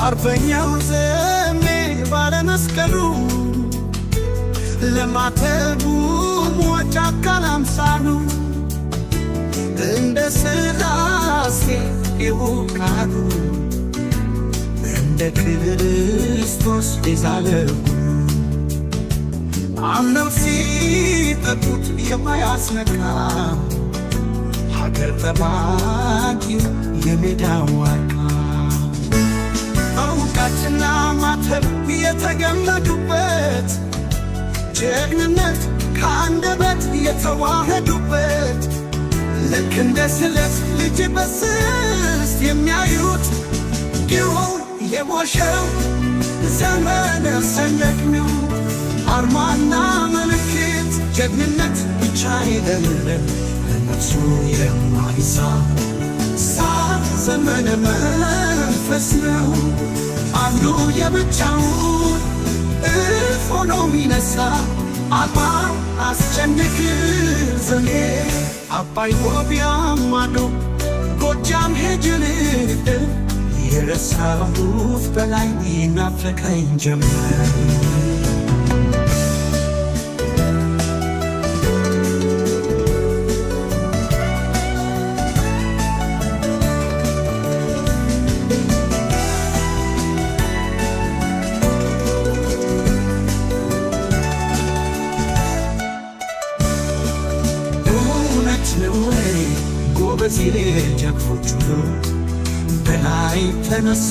አርበኛው ዘሜ ባለመስቀሉ ለማተቡ ሞጫ ካላምሳሉ እንደ ስላሴ ይውቃሉ እንደ ክርስቶስ ይዛለቁ አምነው ሲጠጡት የማያስነካ ሀገር ጠባቂ የሜዳ ዋርካ እውቀትና ማተብ የተገመዱበት ጀግንነት ከአንደበት የተዋህዱበት ልክ እንደ ስለት ልጅ በስስት የሚያዩት ይኸው የሞሸው ዘመነ ሰንደቅ ነው። አርማና ምልክት ጀግንነት ብቻ አይደለም እነሱ የማይሳሳ ዘመነ መንፈስ ነው። አንዱ የብቻውን እልፍ ሆኖ ሚነሳ አባ አስጨንቅ ዘሜ አባይ ወቢያ ማዶ ጎጃም ሄጅን የረሳሁት በላይ ይናፍቀኝ ጀመር ጎበዝ ጀግኖቹ በላይ ተነሳ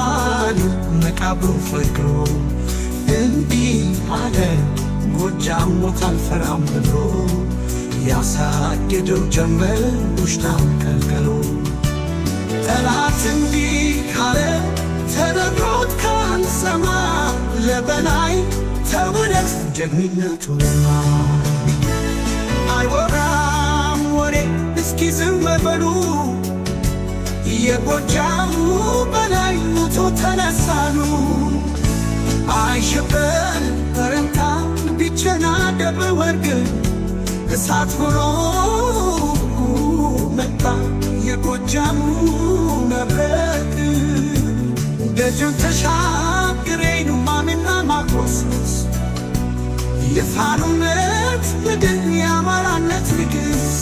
አሉ መቃብሩ ፈግሮ እንዲህ አለ ጎጃም ሞት አልፈራም ብሎ ያሳደደው ጀመር ውሽጣም ቀልቀሎ ጠላት እንዲህ ካለ ተነግሮት ካንሰማ ለበላይ ተውለት ጀግንነቱንማ አይወራም ወሬ እስኪ ዝም በሉ የጎጃሙ በላይ ሞቶ ተነሳሉ አይሸበር በረታ ቢቸናደብ ወርግ እሳት ሆኖ መጣ የጎጃሙ መብረቅ ደጀን ተሻግሬ ማሚና ማርቆስ የፋኑነት ምድር የአማራነት ንግስ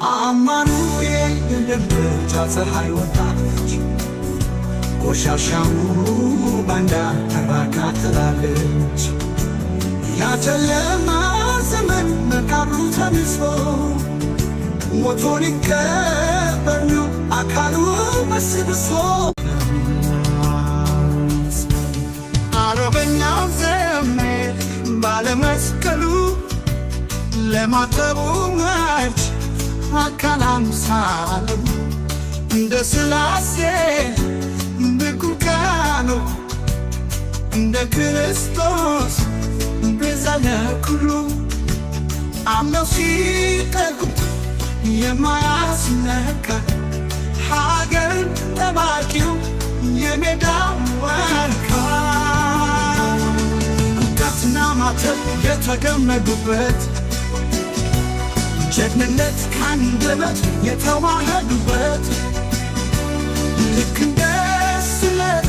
አማኑኤል ልብቻ ፀሐይ ወጣች ቆሻሻው ባንዳ ተባካ ትላለች ያጨለማ ዘመን መቃብሩ ተነስቶ ሞቶን ይቀበር ነው አካሉ በስብሶ አርበኛው ዘሜ ባለመስቀሉ ለማተቡ መች አካል አምሳሉ እንደ ስላሴ ብቁቃኑ እንደ ክርስቶስ ቤዛ ለኩሉ አምነው ሲጠጉት የማያስነካ ሀገር ጠባቂው የሜዳ ዋርካ እውቀትና ማተብ የተገመዱበት ጀግንነት ከአንደበት የተዋህዱበት ልክ እንደ ስለት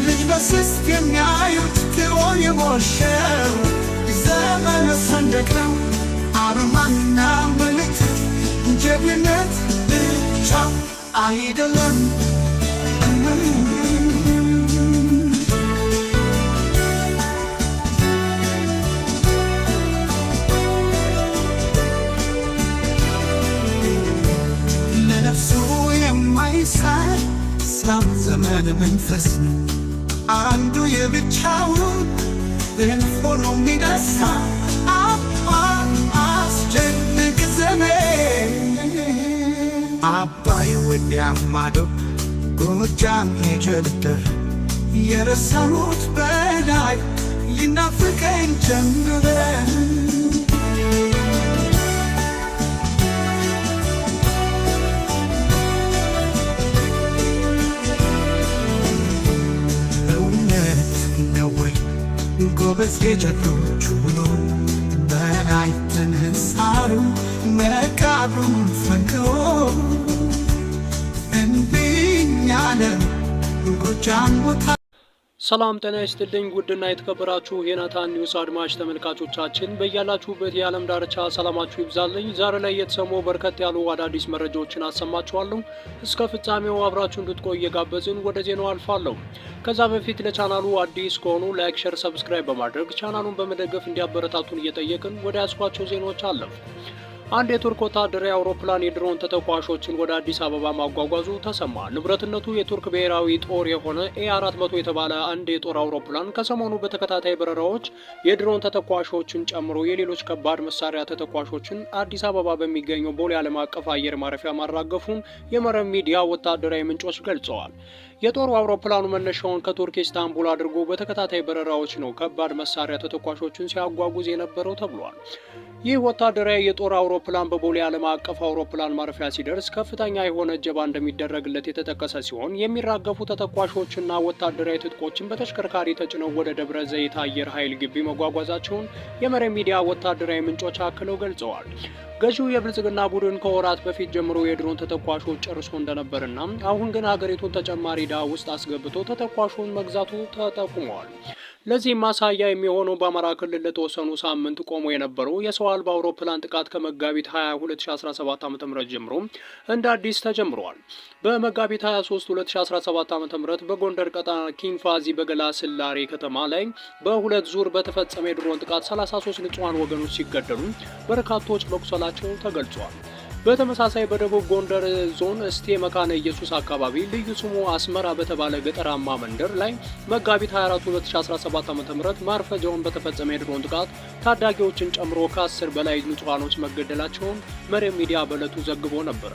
ልጅ በስስት የሚያዩት ትሆን የሞሸው ዘመነ ሰንደቅ ነው። አርማና ምልክት ጀግንነት ብቻ አይደለም የማይሳሳ ዘመነ መንፈስ አንዱ የብቻውን እልፍ ሆኖ ሚነሳ አስጨንቅ ዘሜ አባይ ወዲያ ማዶ ጎጃም ሄጀልደር የረሳሁት በላይ ይናፍቀኝ ጀመረ ጎበዝ የጀግኖቹ በላይ ተነሳሉ መቃብሩን ፈንቅሎ እንዲህ አለ ጎጃም ቦታ ሰላም ጤና ይስጥልኝ ውድና የተከበራችሁ የናታን ኒውስ አድማጭ ተመልካቾቻችን በእያላችሁበት የዓለም ዳርቻ ሰላማችሁ ይብዛልኝ። ዛሬ ላይ የተሰሙ በርከት ያሉ አዳዲስ መረጃዎችን አሰማችኋለሁ። እስከ ፍጻሜው አብራችሁ እንድትቆዩ እየጋበዝን ወደ ዜናው አልፋለሁ። ከዛ በፊት ለቻናሉ አዲስ ከሆኑ ላይክ፣ ሼር፣ ሰብስክራይብ በማድረግ ቻናሉን በመደገፍ እንዲያበረታቱን እየጠየቅን ወደ ያስኳቸው ዜናዎች አለፉ። አንድ የቱርክ ወታደራዊ አውሮፕላን የድሮን ተተኳሾችን ወደ አዲስ አበባ ማጓጓዙ ተሰማ። ንብረትነቱ የቱርክ ብሔራዊ ጦር የሆነ ኤ400 የተባለ አንድ የጦር አውሮፕላን ከሰሞኑ በተከታታይ በረራዎች የድሮን ተተኳሾችን ጨምሮ የሌሎች ከባድ መሳሪያ ተተኳሾችን አዲስ አበባ በሚገኘው ቦሌ ዓለም አቀፍ አየር ማረፊያ ማራገፉን የመረብ ሚዲያ ወታደራዊ ምንጮች ገልጸዋል። የጦሩ አውሮፕላኑ መነሻውን ከቱርክ ኢስታንቡል አድርጎ በተከታታይ በረራዎች ነው ከባድ መሳሪያ ተተኳሾችን ሲያጓጉዝ የነበረው ተብሏል። ይህ ወታደራዊ የጦር አውሮፕላን በቦሌ ዓለም አቀፍ አውሮፕላን ማረፊያ ሲደርስ ከፍተኛ የሆነ እጀባ እንደሚደረግለት የተጠቀሰ ሲሆን የሚራገፉ ተተኳሾችና ወታደራዊ ትጥቆችን በተሽከርካሪ ተጭነው ወደ ደብረ ዘይት አየር ኃይል ግቢ መጓጓዛቸውን የመረብ ሚዲያ ወታደራዊ ምንጮች አክለው ገልጸዋል። ገዢው የብልጽግና ቡድን ከወራት በፊት ጀምሮ የድሮን ተተኳሾች ጨርሶ እንደነበርና አሁን ግን ሀገሪቱን ተጨማሪ ዕዳ ውስጥ አስገብቶ ተተኳሹን መግዛቱ ተጠቁመዋል። ለዚህም ማሳያ የሚሆነው በአማራ ክልል ለተወሰኑ ሳምንት ቆሞ የነበረው የሰው አልባ አውሮፕላን ጥቃት ከመጋቢት 20 2017 ዓ.ም ጀምሮ እንደ አዲስ ተጀምሯል። በመጋቢት 23 2017 ዓ.ም በጎንደር ቀጠና ኪንፋዚ በገላ ስላሬ ከተማ ላይ በሁለት ዙር በተፈጸመ የድሮን ጥቃት 33 ንጹሃን ወገኖች ሲገደሉ በርካቶች መቁሰላቸው ተገልጿል። በተመሳሳይ በደቡብ ጎንደር ዞን እስቴ መካነ ኢየሱስ አካባቢ ልዩ ስሙ አስመራ በተባለ ገጠራማ መንደር ላይ መጋቢት 24 2017 ዓ.ም ማርፈጃውን በተፈጸመ የድሮን ጥቃት ታዳጊዎችን ጨምሮ ከ10 በላይ ንጹሃኖች መገደላቸውን መረብ ሚዲያ በዕለቱ ዘግቦ ነበር።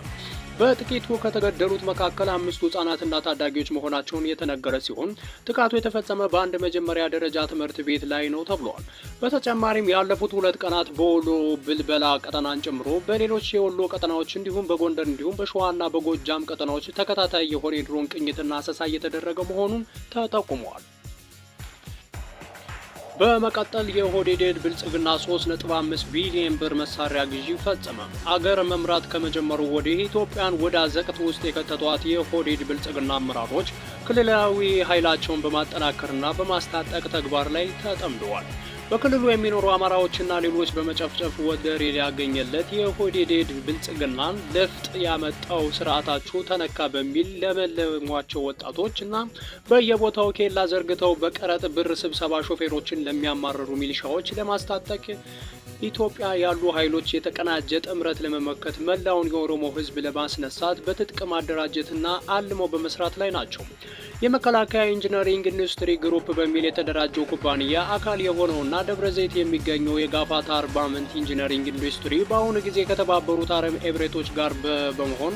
በጥቂቱ ከተገደሉት መካከል 5 ህጻናትና ታዳጊዎች መሆናቸውን የተነገረ ሲሆን ጥቃቱ የተፈጸመ በአንድ መጀመሪያ ደረጃ ትምህርት ቤት ላይ ነው ተብሏል። በተጨማሪም ያለፉት 2 ቀናት በወሎ ብልበላ ቀጠናን ጨምሮ በሌሎች የወሎ ቀጠናዎች እንዲሁም በጎንደር እንዲሁም በሸዋና በጎጃም ቀጠናዎች ተከታታይ የሆነ የድሮን ቅኝትና አሰሳ እየተደረገ መሆኑን ተጠቁመዋል። በመቀጠል የኦህዴድ ብልጽግና 3.5 ቢሊዮን ብር መሳሪያ ግዢ ፈጸመ። አገር መምራት ከመጀመሩ ወዲህ ኢትዮጵያን ወደ አዘቅት ውስጥ የከተቷት የኦህዴድ ብልጽግና አመራሮች ክልላዊ ኃይላቸውን በማጠናከርና በማስታጠቅ ተግባር ላይ ተጠምደዋል። በክልሉ የሚኖሩ አማራዎችና ሌሎች በመጨፍጨፍ ወደር ያገኘለት የኦህዴድ ብልጽግናን ለፍጥ ያመጣው ስርዓታችሁ ተነካ በሚል ለመለሟቸው ወጣቶች እና በየቦታው ኬላ ዘርግተው በቀረጥ ብር ስብሰባ ሾፌሮችን ለሚያማርሩ ሚሊሻዎች ለማስታጠቅ ኢትዮጵያ ያሉ ኃይሎች የተቀናጀ ጥምረት ለመመከት መላውን የኦሮሞ ሕዝብ ለማስነሳት በትጥቅ ማደራጀትና አልሞ በመስራት ላይ ናቸው። የመከላከያ ኢንጂነሪንግ ኢንዱስትሪ ግሩፕ በሚል የተደራጀው ኩባንያ አካል የሆነውና ደብረ ዘይት የሚገኘው የጋፋታ አርባመንት ኢንጂነሪንግ ኢንዱስትሪ በአሁኑ ጊዜ ከተባበሩት አረብ ኤምሬቶች ጋር በመሆን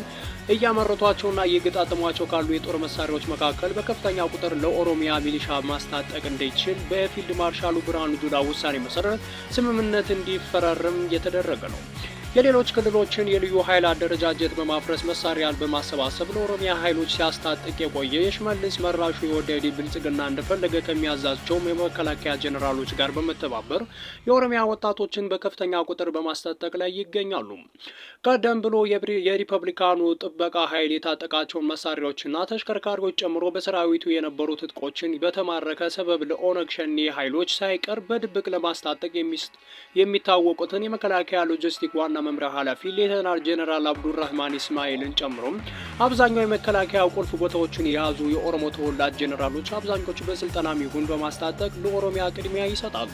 እያመረቷቸውና እየገጣጠሟቸው ካሉ የጦር መሳሪያዎች መካከል በከፍተኛ ቁጥር ለኦሮሚያ ሚሊሻ ማስታጠቅ እንዲችል በፊልድ ማርሻሉ ብርሃኑ ጁላ ውሳኔ መሰረት ስምምነት እንዲፈራረም እየተደረገ ነው። የሌሎች ክልሎችን የልዩ ኃይል አደረጃጀት በማፍረስ መሳሪያን በማሰባሰብ ለኦሮሚያ ኃይሎች ሲያስታጥቅ የቆየ የሽመልስ መራሹ የኦህዴድ ብልጽግና እንደፈለገ ከሚያዛቸው የመከላከያ ጄኔራሎች ጋር በመተባበር የኦሮሚያ ወጣቶችን በከፍተኛ ቁጥር በማስታጠቅ ላይ ይገኛሉ። ቀደም ብሎ የሪፐብሊካኑ ጥበቃ ኃይል የታጠቃቸውን መሳሪያዎችና ተሽከርካሪዎች ጨምሮ በሰራዊቱ የነበሩ ትጥቆችን በተማረከ ሰበብ ለኦነግ ሸኔ ኃይሎች ሳይቀር በድብቅ ለማስታጠቅ የሚታወቁትን የመከላከያ ሎጂስቲክ ዋና መምሪያ ኃላፊ ሌተናል ጄኔራል አብዱራህማን ኢስማኤልን ጨምሮ አብዛኛው የመከላከያ ቁልፍ ቦታዎችን የያዙ የኦሮሞ ተወላጅ ጄኔራሎች አብዛኞቹ በስልጠናም ይሁን በማስታጠቅ ለኦሮሚያ ቅድሚያ ይሰጣሉ።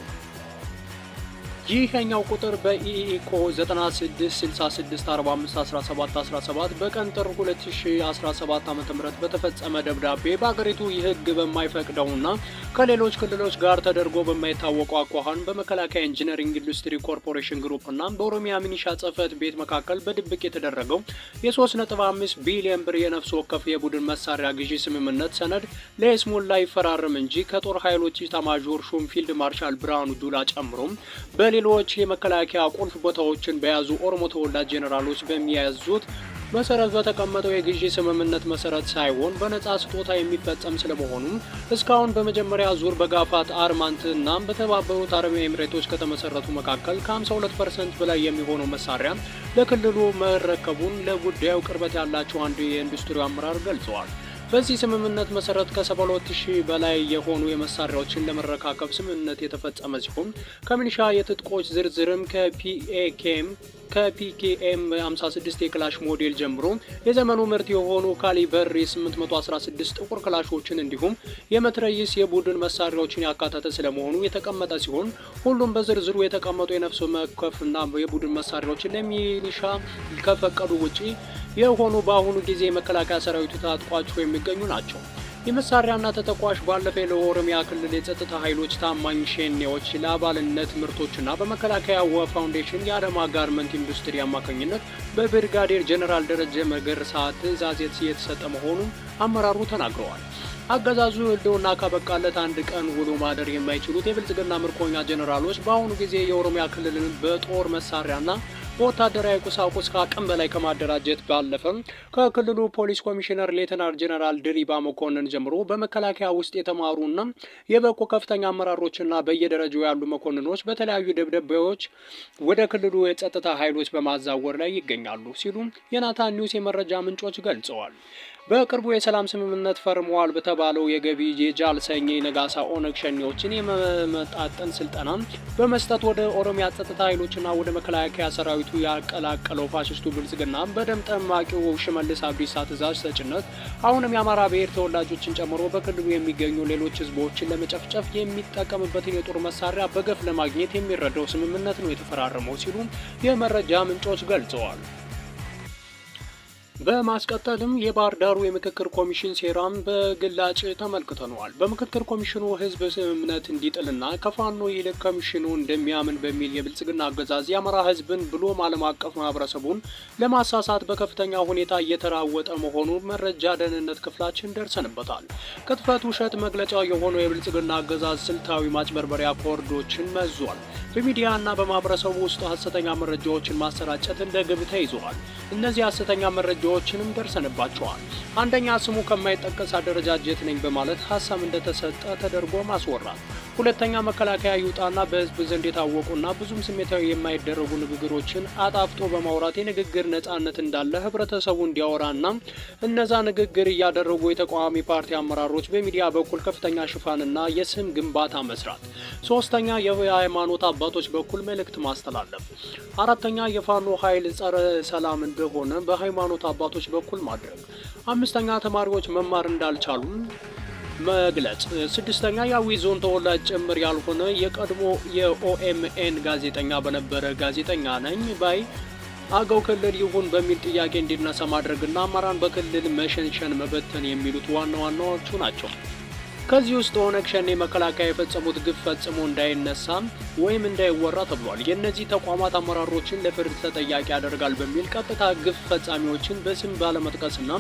ይህኛው ቁጥር በኢኢኮ 9666451717 በቀን ጥር 2017 ዓ.ም በተፈጸመ ደብዳቤ በአገሪቱ የሕግ በማይፈቅደውና ከሌሎች ክልሎች ጋር ተደርጎ በማይታወቀው አኳኋን በመከላከያ ኢንጂነሪንግ ኢንዱስትሪ ኮርፖሬሽን ግሩፕና በኦሮሚያ ሚኒሻ ጽሕፈት ቤት መካከል በድብቅ የተደረገው የ3.5 ቢሊዮን ብር የነፍስ ወከፍ የቡድን መሳሪያ ግዢ ስምምነት ሰነድ ለይስሙላ ይፈራረም እንጂ ከጦር ኃይሎች ኢታማዦር ሹም ፊልድ ማርሻል ብርሃኑ ጁላ ጨምሮ በሌሎች የመከላከያ ቁልፍ ቦታዎችን በያዙ ኦሮሞ ተወላጅ ጄኔራሎች በሚያዙት መሰረት በተቀመጠው የግዢ ስምምነት መሰረት ሳይሆን በነጻ ስጦታ የሚፈጸም ስለመሆኑ እስካሁን በመጀመሪያ ዙር በጋፋት አርማንት እና በተባበሩት አረብ ኤምሬቶች ከተመሰረቱ መካከል ከ52% በላይ የሚሆነው መሳሪያ ለክልሉ መረከቡን ለጉዳዩ ቅርበት ያላቸው አንዱ የኢንዱስትሪ አመራር ገልጸዋል። በዚህ ስምምነት መሰረት ከ72000 በላይ የሆኑ የመሳሪያዎችን ለመረካከብ ስምምነት የተፈጸመ ሲሆን ከሚሊሻ የትጥቆች ዝርዝርም ከፒኬኤም 56 የክላሽ ሞዴል ጀምሮ የዘመኑ ምርት የሆኑ ካሊበር 816 ጥቁር ክላሾችን እንዲሁም የመትረየስ የቡድን መሳሪያዎችን ያካተተ ስለመሆኑ የተቀመጠ ሲሆን ሁሉም በዝርዝሩ የተቀመጡ የነፍስ ወከፍና የቡድን መሳሪያዎችን ለሚሊሻ ከፈቀዱ ውጪ የሆኑ በአሁኑ ጊዜ የመከላከያ ሰራዊቱ ታጥቋቸው የሚገኙ ናቸው። የመሳሪያና ተተኳሽ ባለፈ ለኦሮሚያ ክልል የጸጥታ ኃይሎች ታማኝ ሸኔዎች ለአባልነት ምርቶችና በመከላከያ ፋውንዴሽን የአዳማ ጋርመንት ኢንዱስትሪ አማካኝነት በብርጋዴር ጀነራል ደረጀ መገርሳ ትዕዛዝ የተሰጠ መሆኑን አመራሩ ተናግረዋል። አገዛዙ ህልውና ካበቃለት አንድ ቀን ውሎ ማደር የማይችሉት የብልጽግና ምርኮኛ ጀነራሎች በአሁኑ ጊዜ የኦሮሚያ ክልልን በጦር መሳሪያና በወታደራዊ ቁሳቁስ ከአቅም በላይ ከማደራጀት ባለፈ ከክልሉ ፖሊስ ኮሚሽነር ሌተናል ጀነራል ድሪባ መኮንን ጀምሮ በመከላከያ ውስጥ የተማሩና የበቁ ከፍተኛ አመራሮችና በየደረጃው ያሉ መኮንኖች በተለያዩ ደብዳቤዎች ወደ ክልሉ የጸጥታ ኃይሎች በማዛወር ላይ ይገኛሉ ሲሉ የናታን ኒውስ የመረጃ ምንጮች ገልጸዋል። በቅርቡ የሰላም ስምምነት ፈርመዋል በተባለው የገቢ የጃልሰኝ ነጋሳ ኦነግ ሸኔዎችን የመመጣጠን ስልጠና በመስጠት ወደ ኦሮሚያ ጸጥታ ኃይሎችና ወደ መከላከያ ሰራዊቱ ያቀላቀለው ፋሽስቱ ብልጽግና በደም ጠማቂው ሽመልስ አብዲሳ ትዕዛዝ ሰጭነት አሁንም የአማራ ብሔር ተወላጆችን ጨምሮ በክልሉ የሚገኙ ሌሎች ህዝቦችን ለመጨፍጨፍ የሚጠቀምበትን የጦር መሳሪያ በገፍ ለማግኘት የሚረዳው ስምምነት ነው የተፈራረመው ሲሉ የመረጃ ምንጮች ገልጸዋል። በማስቀጠልም የባህር ዳሩ የምክክር ኮሚሽን ሴራም በግላጭ ተመልክተነዋል። በምክክር ኮሚሽኑ ህዝብ እምነት እንዲጥልና ከፋኖ ይልቅ ኮሚሽኑ እንደሚያምን በሚል የብልጽግና አገዛዝ የአማራ ህዝብን ብሎም ዓለም አቀፍ ማህበረሰቡን ለማሳሳት በከፍተኛ ሁኔታ እየተራወጠ መሆኑ መረጃ ደህንነት ክፍላችን ደርሰንበታል። ቅጥፈት፣ ውሸት መግለጫ የሆነው የብልጽግና አገዛዝ ስልታዊ ማጭበርበሪያ ኮርዶችን መዟል። በሚዲያና በማህበረሰቡ ውስጥ ሐሰተኛ መረጃዎችን ማሰራጨት እንደ ግብ ተይዘዋል። እነዚህ ሐሰተኛ መረጃዎችንም ደርሰንባቸዋል። አንደኛ፣ ስሙ ከማይጠቀስ አደረጃጀት ነኝ በማለት ሐሳብ እንደተሰጠ ተደርጎ ማስወራት። ሁለተኛ፣ መከላከያ ይውጣና በህዝብ ዘንድ የታወቁና ብዙም ስሜታዊ የማይደረጉ ንግግሮችን አጣፍጦ በማውራት የንግግር ነጻነት እንዳለ ህብረተሰቡ እንዲያወራና እነዛ ንግግር እያደረጉ የተቃዋሚ ፓርቲ አመራሮች በሚዲያ በኩል ከፍተኛ ሽፋንና የስም ግንባታ መስራት። ሶስተኛ፣ የሃይማኖት አባቶች በኩል መልእክት ማስተላለፍ። አራተኛ፣ የፋኖ ኃይል ጸረ ሰላም እንደሆነ በሃይማኖት አባቶች በኩል ማድረግ። አምስተኛ፣ ተማሪዎች መማር እንዳልቻሉ መግለጽ። ስድስተኛ፣ የአዊ ዞን ተወላጅ ጭምር ያልሆነ የቀድሞ የኦኤምኤን ጋዜጠኛ በነበረ ጋዜጠኛ ነኝ ባይ አገው ክልል ይሁን በሚል ጥያቄ እንዲነሳ ማድረግና አማራን በክልል መሸንሸን መበተን የሚሉት ዋና ዋናዎቹ ናቸው። ከዚህ ውስጥ ኦነግ ሸኔ መከላከያ የፈጸሙት ግፍ ፈጽሞ እንዳይነሳ ወይም እንዳይወራ ተብሏል። የእነዚህ ተቋማት አመራሮችን ለፍርድ ተጠያቂ ያደርጋል በሚል ቀጥታ ግፍ ፈጻሚዎችን በስም ባለመጥቀስና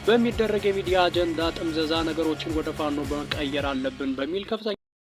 በሚደረግ የሚዲያ አጀንዳ ጥምዘዛ ነገሮችን ወደ ፋኖ መቀየር አለብን በሚል ከፍተኛ